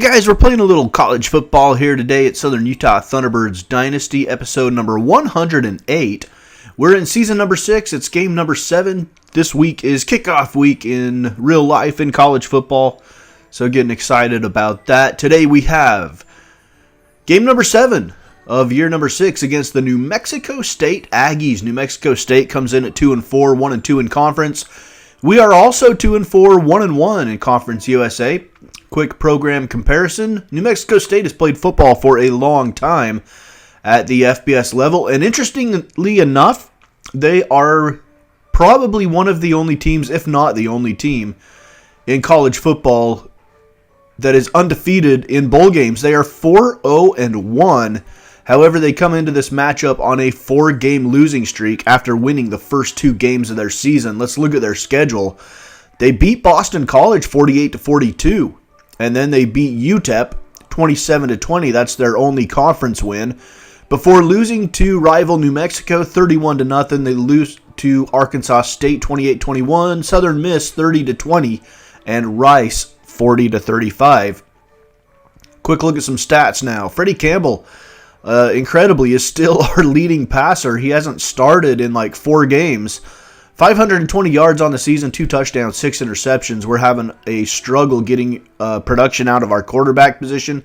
Guys, we're playing a little college football here today at Southern Utah Thunderbirds Dynasty, episode number 108. We're in season number 6. It's game number 7. This week is kickoff week in real life in college football, so getting excited about that. Today we have game number 7 of year number 6 against the New Mexico State Aggies. New Mexico State comes in at 2-4, 1-2 in conference. We are also 2-4, 1-1 in Conference USA. Quick program comparison. New Mexico State has played football for a long time at the FBS level, and interestingly enough, they are probably one of the only teams, if not the only team, in college football that is undefeated in bowl games. They are 4-0-1. However, they come into this matchup on a 4-game losing streak after winning the first 2 games of their season. Let's look at their schedule. They beat Boston College 48-42. And then they beat UTEP 27-20. That's their only conference win. Before losing to rival New Mexico 31-0, they lose to Arkansas State 28-21, Southern Miss 30-20, and Rice 40-35. Quick look at some stats now. Freddie Campbell, incredibly, is still our leading passer. He hasn't started in like 4 games. 520 yards on the season, 2 touchdowns, 6 interceptions. We're having a struggle getting production out of our quarterback position.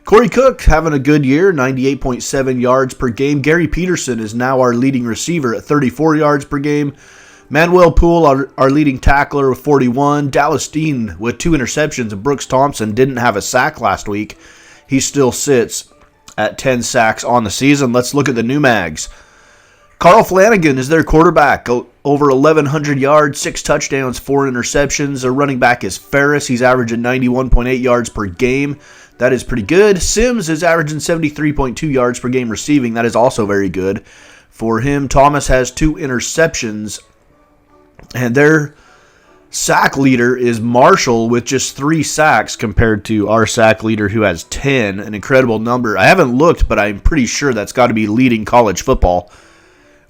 Corey Cook having a good year, 98.7 yards per game. Gary Peterson is now our leading receiver at 34 yards per game. Manuel Poole, our leading tackler, with 41. Dallas Dean with 2 interceptions. And Brooks Thompson didn't have a sack last week. He still sits at 10 sacks on the season. Let's look at the New Mags. Carl Flanagan is their quarterback. Over 1,100 yards, 6 touchdowns, 4 interceptions. Their running back is Ferris. He's averaging 91.8 yards per game. That is pretty good. Sims is averaging 73.2 yards per game receiving. That is also very good for him. Thomas has 2 interceptions. And their sack leader is Marshall with just 3 sacks compared to our sack leader who has 10. An incredible number. I haven't looked, but I'm pretty sure that's got to be leading college football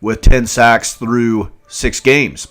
with 10 sacks through 6 games.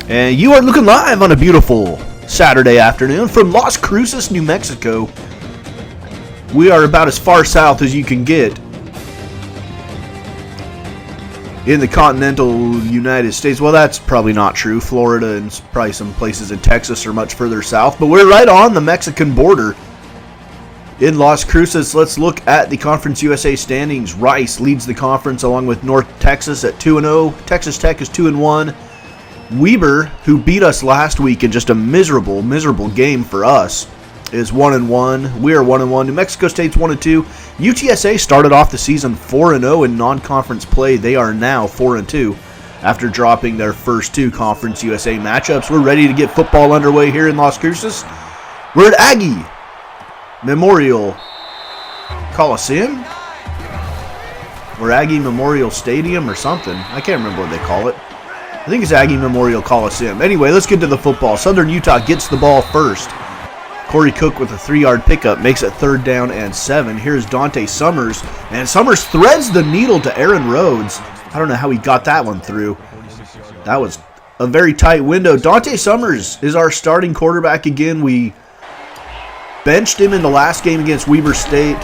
And you are looking live on a beautiful Saturday afternoon from Las Cruces, New Mexico. We are about as far south as you can get in the continental United States. Well, that's probably not true. Florida and probably some places in Texas are much further south. But we're right on the Mexican border in Las Cruces. Let's look at the Conference USA standings. Rice leads the conference along with North Texas at 2-0. Texas Tech is 2-1. Weber, who beat us last week in just a miserable game for us, is 1-1. We are 1-1. New Mexico State's 1-2. UTSA started off the season 4-0 in non-conference play. They are now 4-2 after dropping their first 2 Conference USA matchups. We're ready to get football underway here in Las Cruces. We're at Aggie Memorial Coliseum or Aggie Memorial Stadium or something. I can't remember what they call it. I think it's Aggie Memorial Coliseum. Anyway, let's get to the football. Southern Utah gets the ball first. Corey Cook with a 3-yard pickup makes it 3rd down and 7. Here's Dante Summers, and Summers threads the needle to Aaron Rhodes. I don't know how he got that one through. That was a very tight window. Dante Summers is our starting quarterback again. We benched him in the last game against Weber State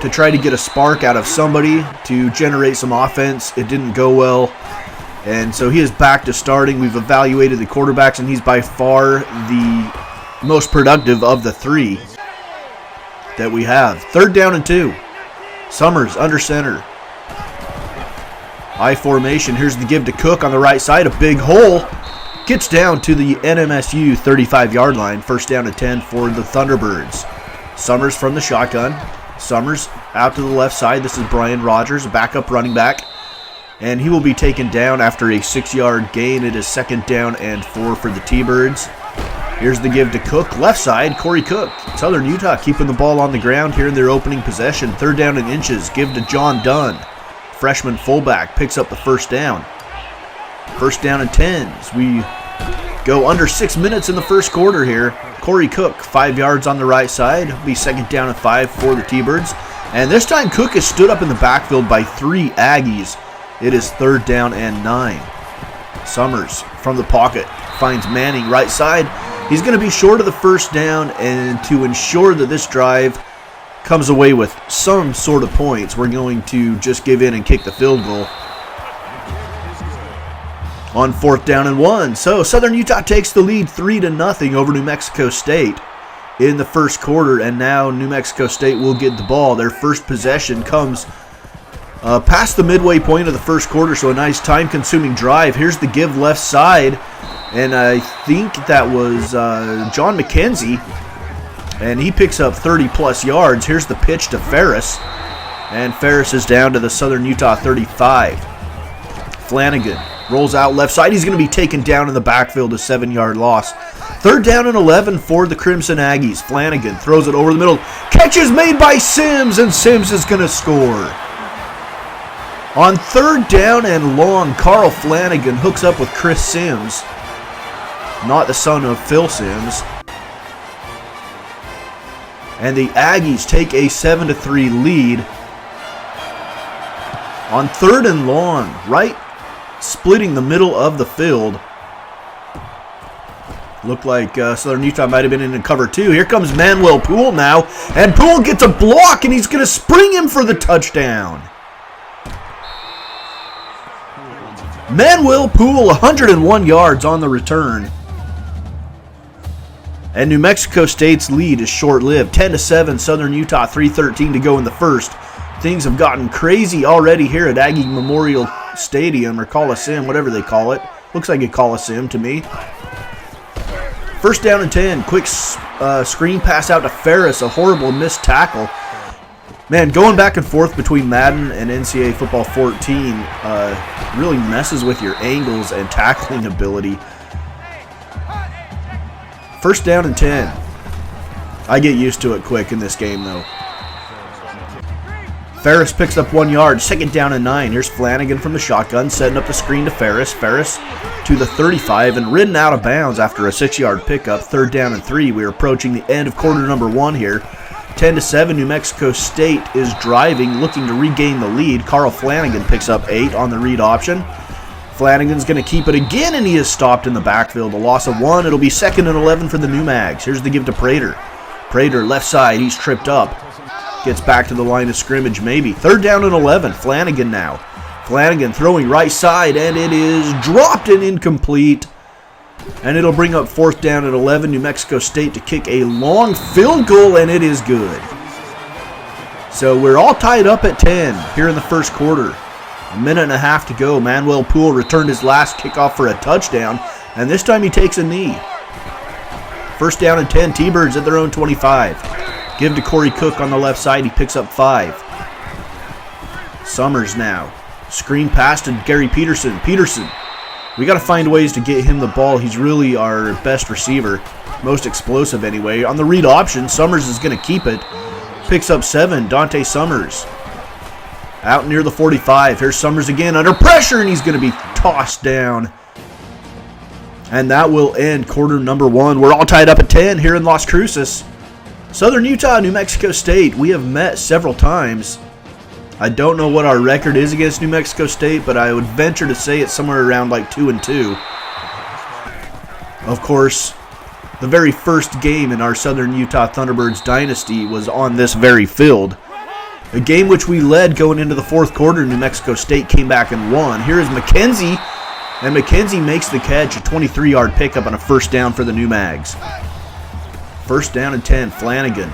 to try to get a spark out of somebody to generate some offense. It didn't go well. And so he is back to starting. We've evaluated the quarterbacks, and he's by far the most productive of the 3 that we have. 3rd down and 2. Summers under center. I formation. Here's the give to Cook on the right side. A big hole. Gets down to the NMSU 35-yard line. 1st down and 10 for the Thunderbirds. Summers from the shotgun. Summers out to the left side. This is Brian Rogers, a backup running back. And he will be taken down after a 6-yard gain. It is 2nd down and 4 for the T-Birds. Here's the give to Cook. Left side, Corey Cook. Southern Utah keeping the ball on the ground here in their opening possession. 3rd down and inches. Give to John Dunn. Freshman fullback picks up the 1st down. 1st down and 10. As we go under 6 minutes in the first quarter here. Corey Cook, 5 yards on the right side. It'll be 2nd down and 5 for the T-Birds. And this time Cook is stood up in the backfield by 3 Aggies. It is 3rd down and 9. Summers from the pocket finds Manning right side. He's going to be short of the 1st down, and to ensure that this drive comes away with some sort of points, we're going to just give in and kick the field goal on 4th down and 1. So Southern Utah takes the lead 3-0 over New Mexico State in the first quarter, and now New Mexico State will get the ball. Their first possession comes past the midway point of the first quarter, so a nice time-consuming drive. Here's the give left side, and I think that was John McKenzie, and he picks up 30-plus yards. Here's the pitch to Ferris, and Ferris is down to the Southern Utah 35. Flanagan rolls out left side. He's going to be taken down in the backfield, a 7-yard loss. 3rd down and 11 for the Crimson Aggies. Flanagan throws it over the middle. Catch is made by Sims, and Sims is going to score. On 3rd down and long, Carl Flanagan hooks up with Chris Sims, not the son of Phil Sims. And the Aggies take a 7-3 lead. On 3rd and long, right splitting the middle of the field. Looked like Southern Utah might have been in cover 2. Here comes Manuel Poole now, and Poole gets a block, and he's going to spring him for the touchdown. Manuel Poole, 101 yards on the return. And New Mexico State's lead is short-lived. 10-7, Southern Utah, 3:13 to go in the first. Things have gotten crazy already here at Aggie Memorial Stadium, or Coliseum, whatever they call it. Looks like a Coliseum to me. 1st down and 10. Quick screen pass out to Ferris. A horrible missed tackle. Man, going back and forth between Madden and NCAA Football 14 really messes with your angles and tackling ability. 1st down and 10. I get used to it quick in this game, though. Ferris picks up 1 yard. 2nd down and 9. Here's Flanagan from the shotgun, setting up the screen to Ferris. Ferris to the 35 and ridden out of bounds after a 6-yard pickup. 3rd down and 3. We're approaching the end of quarter number 1 here. 10-7, New Mexico State is driving, looking to regain the lead. Carl Flanagan picks up 8 on the read option. Flanagan's going to keep it again, and he is stopped in the backfield. A loss of 1. It'll be 2nd and 11 for the New Mags. Here's the give to Prater. Prater, left side. He's tripped up. Gets back to the line of scrimmage, maybe. 3rd down and 11. Flanagan now. Flanagan throwing right side, and it is dropped and incomplete. And it'll bring up 4th down and 11. New Mexico State to kick a long field goal, and it is good. So we're all tied up at 10 here in the first quarter. A minute and a half to go. Manuel Poole returned his last kickoff for a touchdown, and this time he takes a knee. 1st down and 10. T-Birds at their own 25. Give to Corey Cook on the left side. He picks up 5. Summers now. Screen pass to Gary Peterson. Peterson. We got to find ways to get him the ball. He's really our best receiver. Most explosive anyway. On the read option, Summers is going to keep it. Picks up 7. Dante Summers. Out near the 45. Here's Summers again under pressure, and he's going to be tossed down. And that will end quarter number 1. We're all tied up at 10 here in Las Cruces. Southern Utah, New Mexico State. We have met several times. I don't know what our record is against New Mexico State, but I would venture to say it's somewhere around like 2-2. Of course, the very first game in our Southern Utah Thunderbirds dynasty was on this very field. A game which we led going into the fourth quarter. New Mexico State came back and won. Here is McKenzie, and McKenzie makes the catch, a 23-yard pickup on a 1st down for the New Mags. 1st down and 10, Flanagan.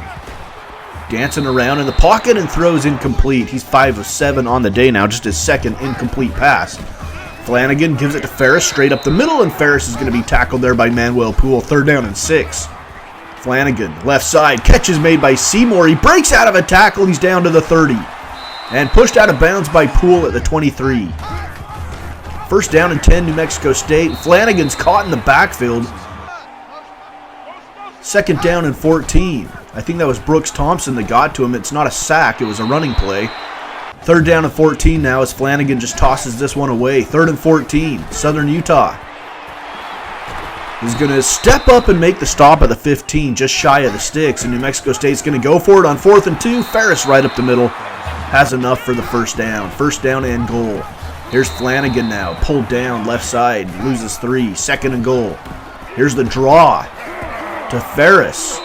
Dancing around in the pocket and throws incomplete. He's 5 of 7 on the day now, just his 2nd incomplete pass. Flanagan gives it to Ferris straight up the middle, and Ferris is going to be tackled there by Manuel Poole. 3rd down and 6. Flanagan, left side, catch is made by Seymour. He breaks out of a tackle. He's down to the 30. And pushed out of bounds by Poole at the 23. First down and 10, New Mexico State. Flanagan's caught in the backfield. Second down and 14. I think that was Brooks Thompson that got to him. It's not a sack, it was a running play. Third down and 14 now as Flanagan just tosses this one away. Third and 14, Southern Utah. He's going to step up and make the stop at the 15, just shy of the sticks. And New Mexico State's going to go for it on 4th and 2. Ferris right up the middle. Has enough for the first down. First down and goal. Here's Flanagan now. Pulled down, left side. Loses 3. Second and goal. Here's the draw to Ferris.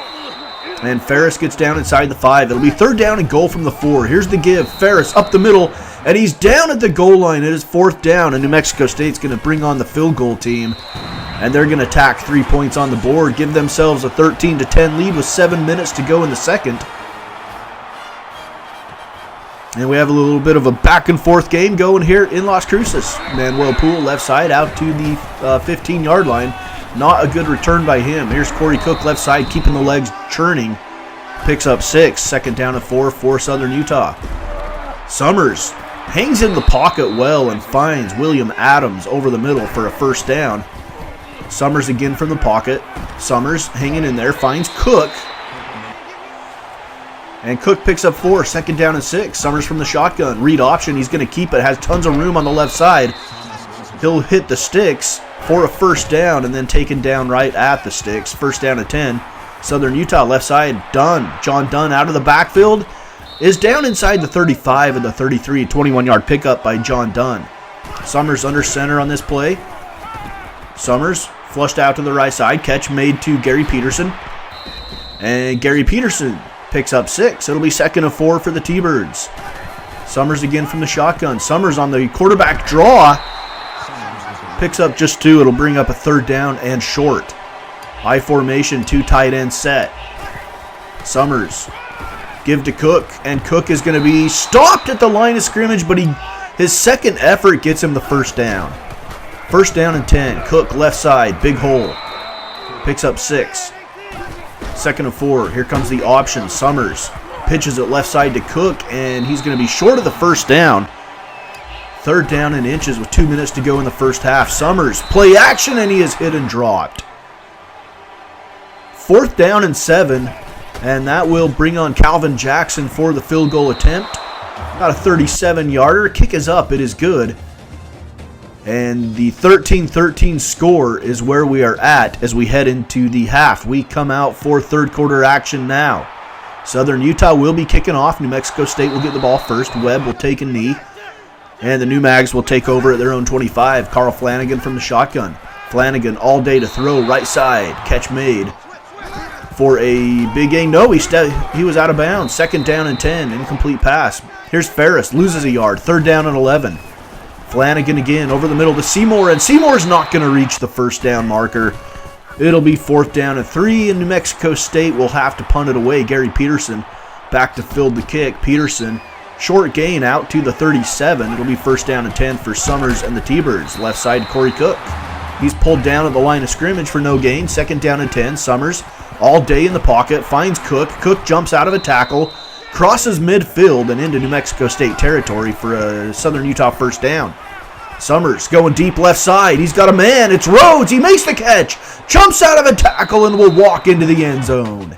And Ferris gets down inside the 5. It'll be third down and goal from the 4. Here's the give. Ferris up the middle. And he's down at the goal line. It is fourth down. And New Mexico State's going to bring on the field goal team. And they're going to tack 3 points on the board. Give themselves a 13-10 lead with 7 minutes to go in the second. And we have a little bit of a back and forth game going here in Las Cruces. Manuel Poole left side out to the 15-yard line. Not a good return by him. Here's Corey Cook left side keeping the legs churning. Picks up 6. Second down and 4 for Southern Utah. Summers hangs in the pocket well and finds William Adams over the middle for a first down. Summers again from the pocket. Summers hanging in there. Finds Cook. And Cook picks up 4, second down and 6. Summers from the shotgun. Read option. He's going to keep it. Has tons of room on the left side. He'll hit the sticks for a first down and then taken down right at the sticks. First down and 10. Southern Utah left side. Dunn. John Dunn out of the backfield. Is down inside the 35 and the 33. 21-yard pickup by John Dunn. Summers under center on this play. Summers flushed out to the right side. Catch made to Gary Peterson. And Gary Peterson picks up 6. It'll be second and 4 for the T-Birds. Summers again from the shotgun. Summers on the quarterback draw. Picks up just 2. It'll bring up a third down and short. I formation, 2 tight end set. Summers. Give to Cook. And Cook is going to be stopped at the line of scrimmage, but his second effort gets him the first down. First down and 10. Cook left side. Big hole. Picks up 6. Second and 4. Here comes the option. Summers pitches it left side to Cook, and he's going to be short of the first down. Third down and inches with 2 minutes to go in the first half. Summers play action, and he is hit and dropped. Fourth down and 7, and that will bring on Calvin Jackson for the field goal attempt. About a 37-yarder. Kick is up. It is good. And the 13-13 score is where we are at as we head into the half. We come out for third quarter action now. Southern Utah will be kicking off. New Mexico State will get the ball first. Webb will take a knee. And the New Mags will take over at their own 25. Carl Flanagan from the shotgun. Flanagan all day to throw right side. Catch made for a big gain. No, he was out of bounds. Second down and 10. Incomplete pass. Here's Ferris. Loses a yard. Third down and 11. Flanagan again over the middle to Seymour, and Seymour's not going to reach the first down marker. It'll be fourth down and 3, and New Mexico State will have to punt it away. Gary Peterson back to field the kick. Peterson, short gain out to the 37. It'll be first down and 10 for Summers and the T-Birds. Left side, Corey Cook. He's pulled down at the line of scrimmage for no gain. Second down and 10. Summers all day in the pocket, finds Cook. Cook jumps out of a tackle, crosses midfield and into New Mexico State territory for a Southern Utah first down. Summers going deep left side. He's got a man. It's Rhodes. He makes the catch. Jumps out of a tackle and will walk into the end zone.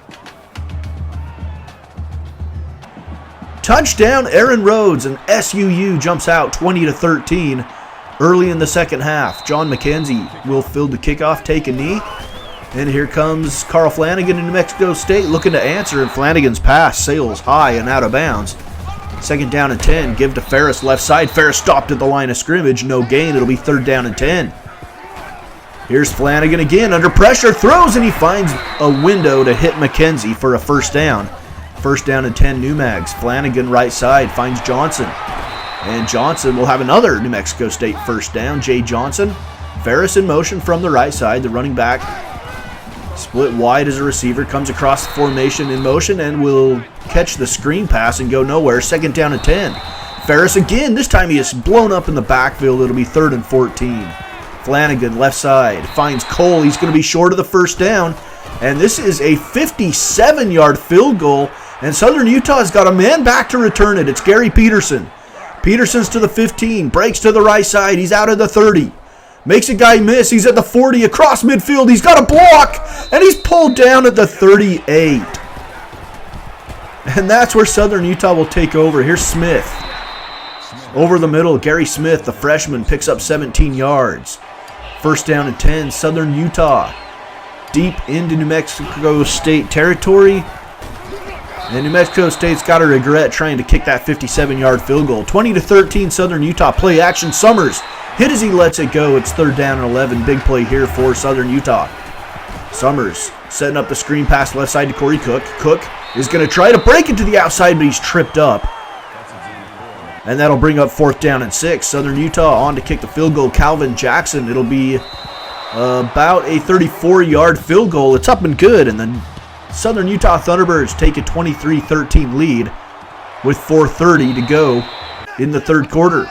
Touchdown, Aaron Rhodes, and SUU jumps out 20-13 early in the second half. John McKenzie will field the kickoff, take a knee. And here comes Carl Flanagan in New Mexico State looking to answer, and Flanagan's pass sails high and out of bounds. Second down and 10. Give to Ferris left side. Ferris stopped at the line of scrimmage. No gain. It'll be third down and 10. Here's Flanagan again under pressure. Throws, and he finds a window to hit McKenzie for a first down. First down and 10, New Mags. Flanagan right side finds Johnson. And Johnson will have another New Mexico State first down. Jay Johnson. Ferris in motion from the right side. The running back split wide as a receiver. Comes across the formation in motion and will catch the screen pass and go nowhere. Second down and 10. Ferris again. This time he is blown up in the backfield. It'll be third and 14. Flanagan left side finds Cole. He's going to be short of the first down. And this is a 57-yard field goal. And Southern Utah has got a man back to return it. It's Gary Peterson. Peterson's to the 15. Breaks to the right side. He's out of the 30. Makes a guy miss. He's at the 40. Across midfield. He's got a block. And he's pulled down at the 38. And that's where Southern Utah will take over. Here's Smith. Over the middle, Gary Smith, the freshman, picks up 17 yards. First down and 10, Southern Utah. Deep into New Mexico State territory. And New Mexico State's got to regret trying to kick that 57-yard field goal. 20-13, Southern Utah. Play action. Summers hit as he lets it go. It's third down and 11. Big play here for Southern Utah. Summers setting up the screen pass left side to Corey Cook. Cook is going to try to break it to the outside, but he's tripped up. And that'll bring up fourth down and 6. Southern Utah on to kick the field goal. Calvin Jackson. It'll be about a 34-yard field goal. It's up and good. And then Southern Utah Thunderbirds take a 23-13 lead with 4:30 to go in the third quarter.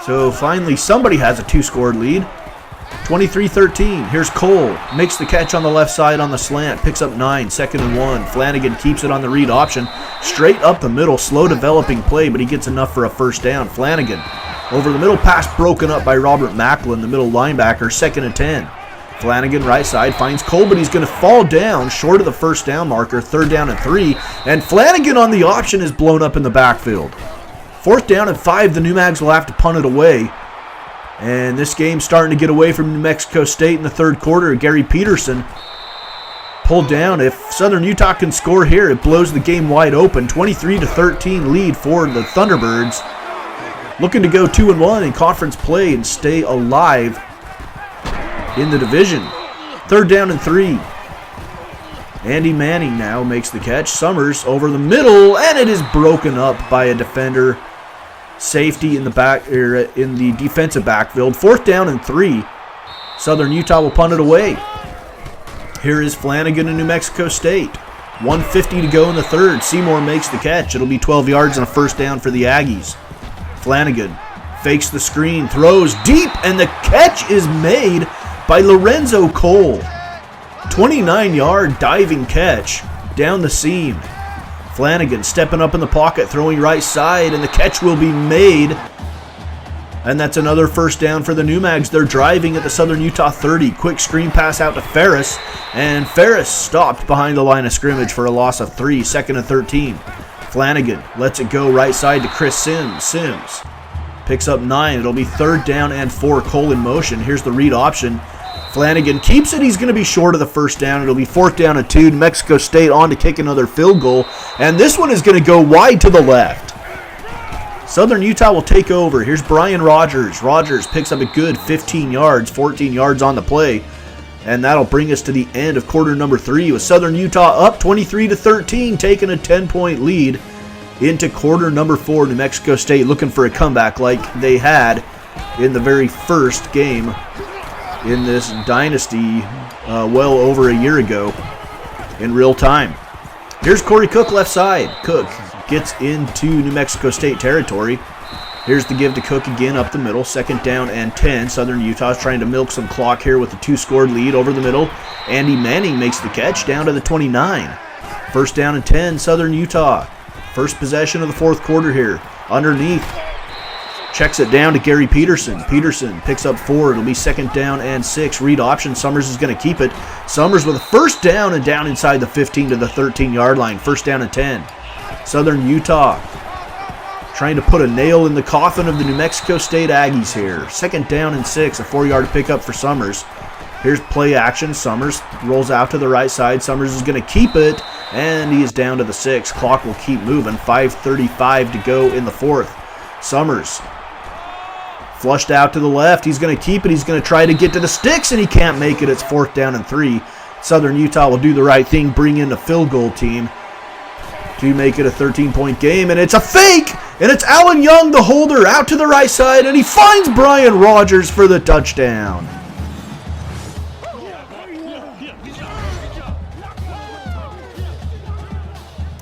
So finally somebody has a two-scored lead. 23-13. Here's Cole. Makes the catch on the left side on the slant. Picks up 9. Second and 1. Flanagan keeps it on the read option. Straight up the middle. Slow developing play, but he gets enough for a first down. Flanagan. Over the middle. Pass broken up by Robert Macklin, the middle linebacker. Second and 10. Flanagan right side finds Cole, but he's going to fall down short of the first down marker. Third down and 3. And Flanagan on the option is blown up in the backfield. Fourth down and 5. The New Mags will have to punt it away. And this game's starting to get away from New Mexico State in the third quarter. Gary Peterson pulled down. If Southern Utah can score here, it blows the game wide open. 23-13 lead for the Thunderbirds. Looking to go 2-1 in conference play and stay alive in the division. Third down and 3. Andy Manning now makes the catch. Summers over the middle, and it is broken up by a defender. Safety in the back, or in the defensive backfield. Fourth down and 3. Southern Utah will punt it away. Here is Flanagan in New Mexico State. 1:50 to go in the third. Seymour makes the catch. It'll be 12 yards and a first down for the Aggies. Flanagan fakes the screen, throws deep, and the catch is made by Lorenzo Cole. 29-yard diving catch down the seam. Flanagan stepping up in the pocket, throwing right side, and the catch will be made. And that's another first down for the New Mags. They're driving at the Southern Utah 30. Quick screen pass out to Ferris, and Ferris stopped behind the line of scrimmage for a loss of 3. Second and 13. Flanagan lets it go right side to Chris Sims. Sims picks up 9. It'll be third down and 4. Cole in motion. Here's the read option. Flanagan keeps it. He's going to be short of the first down. It'll be fourth down and 2. New Mexico State on to kick another field goal. And this one is going to go wide to the left. Southern Utah will take over. Here's Brian Rogers. Rogers picks up a good 15 yards, 14 yards on the play. And that'll bring us to the end of quarter number 3 with Southern Utah up 23-13, taking a 10-point lead into quarter number 4. New Mexico State looking for a comeback like they had in the very first game in this Dynasty well over a year ago in real time. Here's Corey Cook left side. Cook gets into New Mexico State territory. Here's the give to Cook again up the middle. Second down and 10. Southern Utah is trying to milk some clock here with a 2-scored lead over the middle. Andy Manning makes the catch down to the 29. First down and 10, Southern Utah. First possession of the fourth quarter here. Underneath. Checks it down to Gary Peterson. Peterson picks up 4. It'll be second down and 6. Read option. Summers is going to keep it. Summers with a first down and down inside the 15 to the 13-yard line. First down and 10. Southern Utah trying to put a nail in the coffin of the New Mexico State Aggies here. Second down and 6. A 4-yard pickup for Summers. Here's play action. Summers rolls out to the right side. Summers is going to keep it, and he is down to the 6. Clock will keep moving. 5:35 to go in the fourth. Summers flushed out to the left. He's going to keep it. He's going to try to get to the sticks, and he can't make it. It's fourth down and 3. Southern Utah will do the right thing, bring in the field goal team to make it a 13-point game, and it's a fake, and it's Alan Young, the holder, out to the right side, and he finds Brian Rogers for the touchdown.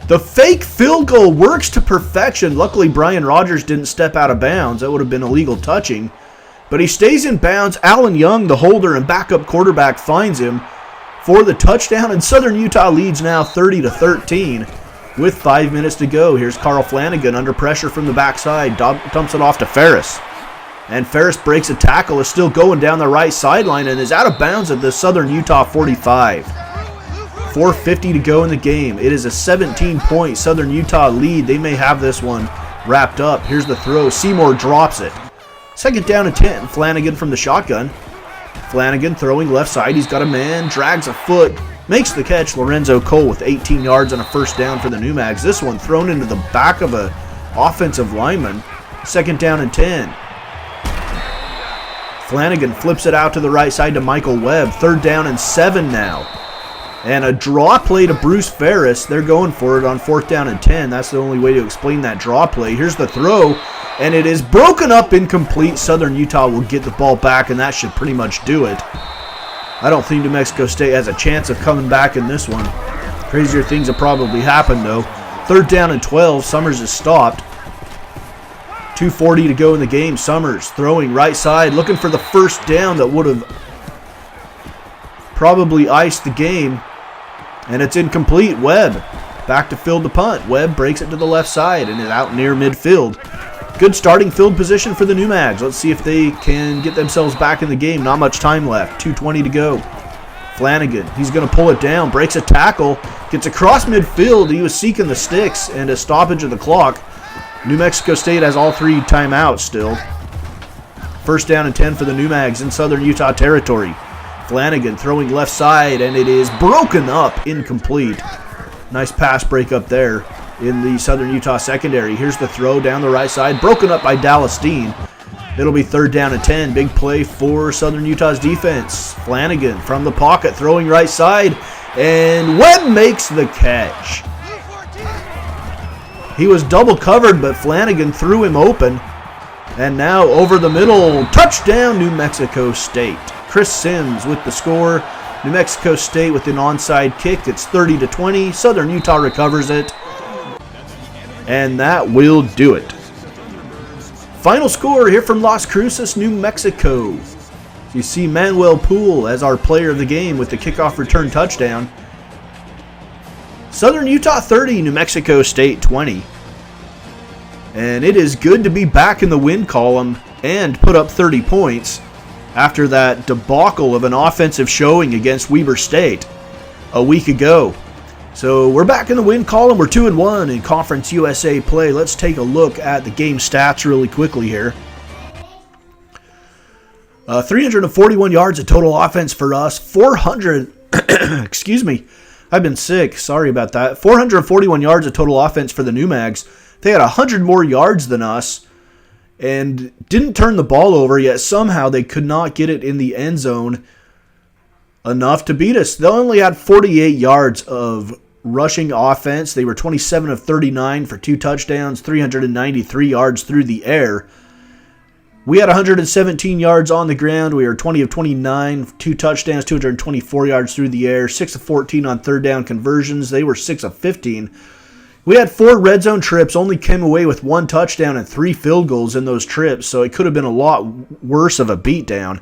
The fake field goal works to perfection. Luckily, Brian Rogers didn't step out of bounds. That would have been illegal touching. But he stays in bounds. Alan Young, the holder and backup quarterback, finds him for the touchdown, and Southern Utah leads now 30-13 with 5 minutes to go. Here's Carl Flanagan under pressure from the backside, dumps it off to Ferris. And Ferris breaks a tackle, is still going down the right sideline, and is out of bounds at the Southern Utah 45. 4:50 to go in the game. It is a 17-point Southern Utah lead. They may have this one wrapped up. Here's the throw. Seymour drops it. 2nd down and 10. Flanagan from the shotgun. Flanagan throwing left side. He's got a man, drags a foot, makes the catch. Lorenzo Cole with 18 yards and a 1st down for the New Mags. This one thrown into the back of an offensive lineman. 2nd down and 10. Flanagan flips it out to the right side to Michael Webb. 3rd down and 7 now. And a draw play to Bruce Ferris. They're going for it on 4th down and 10. That's the only way to explain that draw play. Here's the throw, and it is broken up, incomplete. Southern Utah will get the ball back, and that should pretty much do it. I don't think New Mexico State has a chance of coming back in this one. Crazier things have probably happened, though. 3rd down and 12. Summers is stopped. 2:40 to go in the game. Summers throwing right side, looking for the 1st down that would have probably iced the game. And it's incomplete. Webb back to field the punt. Webb breaks it to the left side and is out near midfield. Good starting field position for the New Mags. Let's see if they can get themselves back in the game. Not much time left. 2:20 to go. Flanagan, he's going to pull it down. Breaks a tackle. Gets across midfield. He was seeking the sticks and a stoppage of the clock. New Mexico State has all 3 timeouts still. 1st down and 10 for the New Mags in Southern Utah territory. Flanagan throwing left side, and it is broken up, incomplete. Nice pass break up there in the Southern Utah secondary. Here's the throw down the right side, broken up by Dallas Steen. It'll be 3rd down and 10. Big play for Southern Utah's defense. Flanagan from the pocket throwing right side, and Webb makes the catch. He was double covered, but Flanagan threw him open. And now over the middle, touchdown New Mexico State. Chris Sims with the score. New Mexico State with an onside kick. It's 30-20. Southern Utah recovers it. And that will do it. Final score here from Las Cruces, New Mexico. You see Manuel Poole as our player of the game with the kickoff return touchdown. Southern Utah 30, New Mexico State 20. And it is good to be back in the win column and put up 30 points after that debacle of an offensive showing against Weber State a week ago. So we're back in the win column. We're 2-1 in Conference USA play. Let's take a look at the game stats really quickly here. 341 yards of total offense for us. 400, excuse me, I've been sick. Sorry about that. 441 yards of total offense for the New Mags. They had 100 more yards than us and didn't turn the ball over, yet somehow they could not get it in the end zone enough to beat us. They only had 48 yards of rushing offense. They were 27 of 39 for 2 touchdowns, 393 yards through the air. We had 117 yards on the ground. We were 20 of 29, 2 touchdowns, 224 yards through the air, 6 of 14 on 3rd down conversions. They were 6 of 15. We had 4 red zone trips, only came away with 1 touchdown and 3 field goals in those trips, so it could have been a lot worse of a beatdown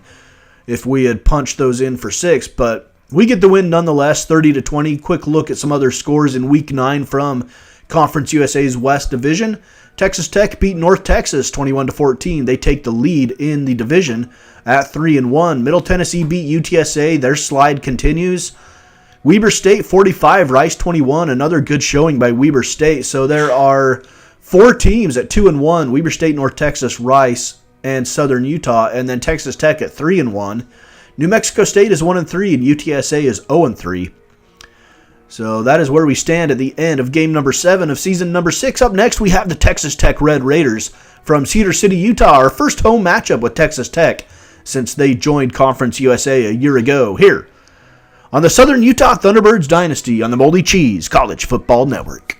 if we had punched those in for 6, but we get the win nonetheless, 30-20. Quick look at some other scores in Week 9 from Conference USA's West Division. Texas Tech beat North Texas 21-14. They take the lead in the division at 3-1. Middle Tennessee beat UTSA. Their slide continues. Weber State 45, Rice 21. Another good showing by Weber State. So there are 4 teams at 2-1. Weber State, North Texas, Rice, and Southern Utah. And then Texas Tech at 3-1. New Mexico State is 1-3, and UTSA is 0-3. So that is where we stand at the end of game number 7 of season number 6. Up next, we have the Texas Tech Red Raiders from Cedar City, Utah. Our first home matchup with Texas Tech since they joined Conference USA a year ago. Here on the Southern Utah Thunderbirds Dynasty on the Moldy Cheese College Football Network.